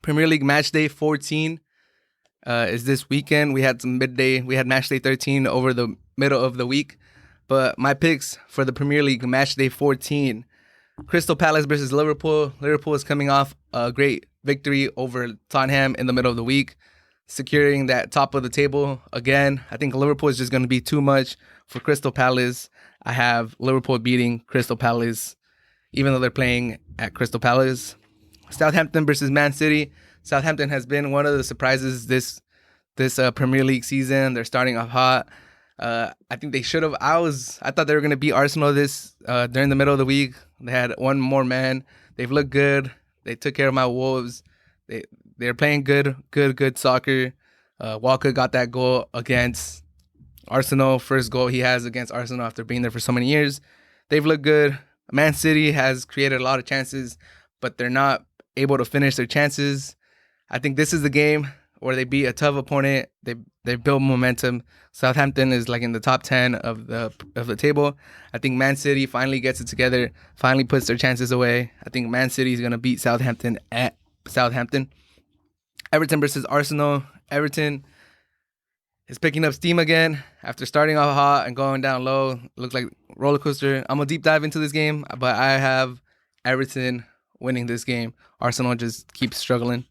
Premier League matchday 14 is this weekend. We had some midday. We had matchday 13 over the middle of the week. But my picks for the Premier League matchday 14, Crystal Palace versus Liverpool. Liverpool is coming off a great victory over Tottenham in the middle of the week, securing that top of the table again. I think Liverpool is just going to be too much for Crystal Palace. I have Liverpool beating Crystal Palace, even though they're playing at Crystal Palace. Southampton versus Man City. Southampton has been one of the surprises this Premier League season. They're starting off hot. I think they should have. I thought they were going to beat Arsenal during the middle of the week. They had one more man. They've looked good. They took care of my Wolves. They're playing good soccer. Walker got that goal against Arsenal. First goal he has against Arsenal after being there for so many years. They've looked good. Man City has created a lot of chances, but they're not able to finish their chances. I think this is the game where they beat a tough opponent. They build momentum. Southampton is like in the top 10 of the table. I think Man City finally gets it together, finally puts their chances away. I think Man City is going to beat Southampton at Southampton. Everton versus Arsenal. Everton is picking up steam again after starting off hot and going down low. Looks like roller coaster. I'm going to deep dive into this game, but I have Everton winning this game. Arsenal just keeps struggling.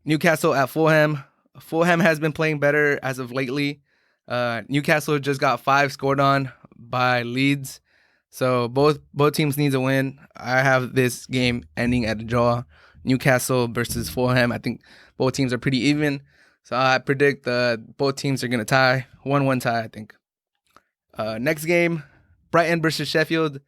Newcastle at Fulham. Fulham has been playing better as of lately. Newcastle just got 5 scored on by Leeds. So both teams need a win. I have this game ending at a draw. Newcastle versus Fulham. I think both teams are pretty even. So I predict both teams are going to tie. 1-1 tie, I think. Next game, Brighton versus Sheffield.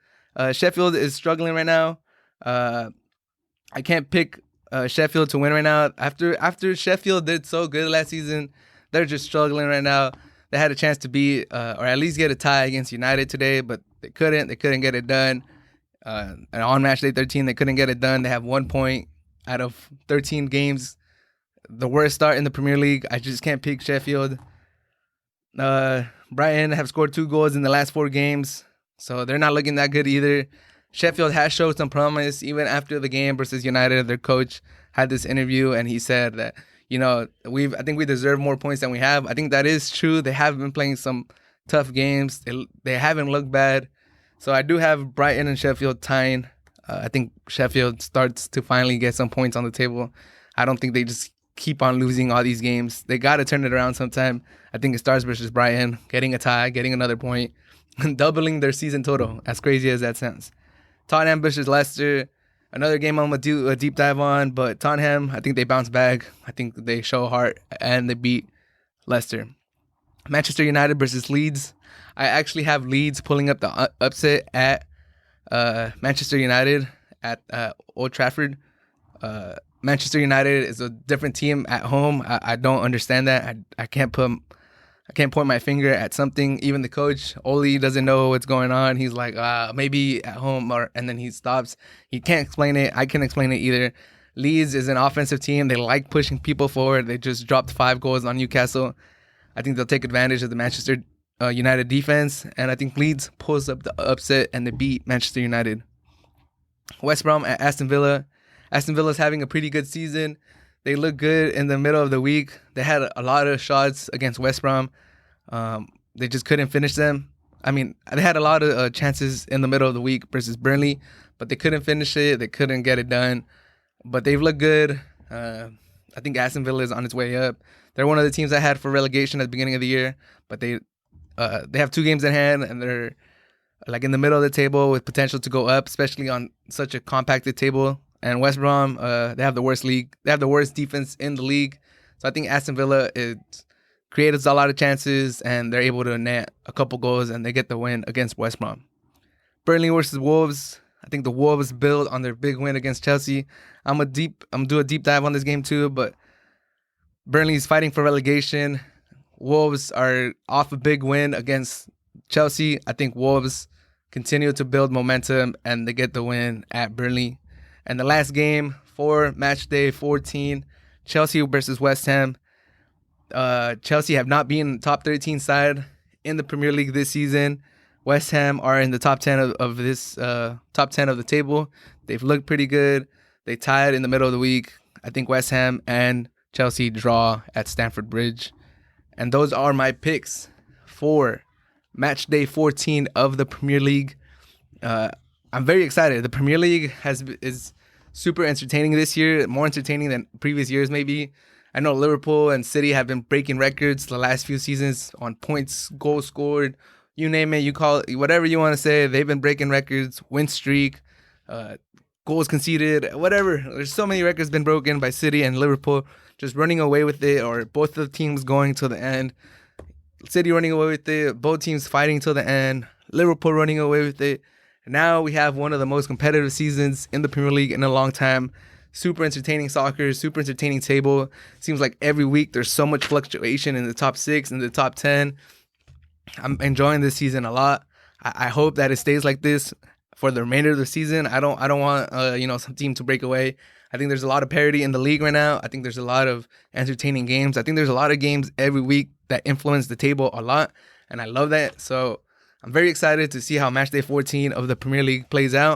Sheffield is struggling right now. I can't pick Sheffield to win right now. After Sheffield did so good last season, they're just struggling right now. They had a chance to beat or at least get a tie against United today, but they couldn't. They couldn't get it done. And on match day 13, they couldn't get it done. They have 1 point out of 13 games. The worst start in the Premier League. I just can't pick Sheffield. Brighton have scored 2 goals in the last 4 games, so they're not looking that good either. Sheffield has showed some promise even after the game versus United. Their coach had this interview and he said that, I think we deserve more points than we have. I think that is true. They have been playing some tough games. They haven't looked bad. So I do have Brighton and Sheffield tying. I think Sheffield starts to finally get some points on the table. I don't think they just keep on losing all these games. They got to turn it around sometime. I think it starts versus Brighton, getting a tie, getting another point, and doubling their season total, as crazy as that sounds. Tottenham versus Leicester, another game I'm going to do a deep dive on, but Tottenham, I think they bounce back. I think they show heart, and they beat Leicester. Manchester United versus Leeds. I actually have Leeds pulling up the upset at Manchester United at Old Trafford. Manchester United is a different team at home. I don't understand that. I can't point my finger at something. Even the coach, Ole, doesn't know what's going on. He's like, maybe at home, and then he stops. He can't explain it. I can't explain it either. Leeds is an offensive team. They like pushing people forward. They just dropped 5 goals on Newcastle. I think they'll take advantage of the Manchester United defense, and I think Leeds pulls up the upset and they beat Manchester United. West Brom at Aston Villa. Aston Villa is having a pretty good season. They look good in the middle of the week. They had a lot of shots against West Brom. They just couldn't finish them. I mean, they had a lot of chances in the middle of the week versus Burnley, but they couldn't finish it. They couldn't get it done. But they've looked good. I think Aston Villa is on its way up. They're one of the teams I had for relegation at the beginning of the year, but they have 2 games in hand, and they're like in the middle of the table with potential to go up, especially on such a compacted table. And West Brom, they have the worst league. They have the worst defense in the league. So I think Aston Villa creates a lot of chances, and they're able to net a couple goals, and they get the win against West Brom. Burnley versus Wolves. I think the Wolves build on their big win against Chelsea. I'm gonna do a deep dive on this game too, but Burnley's fighting for relegation. Wolves are off a big win against Chelsea. I think Wolves continue to build momentum, and they get the win at Burnley. And the last game for match day 14, Chelsea versus West Ham. Chelsea have not been top 13 side in the Premier League this season. West Ham are in the top 10 of this top 10 of the table. They've looked pretty good. They tied in the middle of the week. I think West Ham and Chelsea draw at Stamford Bridge. And those are my picks for match day 14 of the Premier League. I'm very excited. The Premier League is super entertaining this year, more entertaining than previous years maybe. I know Liverpool and City have been breaking records the last few seasons on points, goals scored, you name it, you call it, whatever you want to say. They've been breaking records, win streak, goals conceded, whatever. There's so many records been broken by City and Liverpool, just running away with it, or both of the teams going till the end. City running away with it, both teams fighting till the end, Liverpool running away with it. Now we have one of the most competitive seasons in the Premier League in a long time. Super entertaining soccer, super entertaining table. Seems like every week there's so much fluctuation in the top 6 and the top 10. I'm enjoying this season a lot. I hope that it stays like this for the remainder of the season. I don't want some team to break away. I think there's a lot of parity in the league right now. I think there's a lot of entertaining games. I think there's a lot of games every week that influence the table a lot, and I love that. So I'm very excited to see how match day 14 of the Premier League plays out.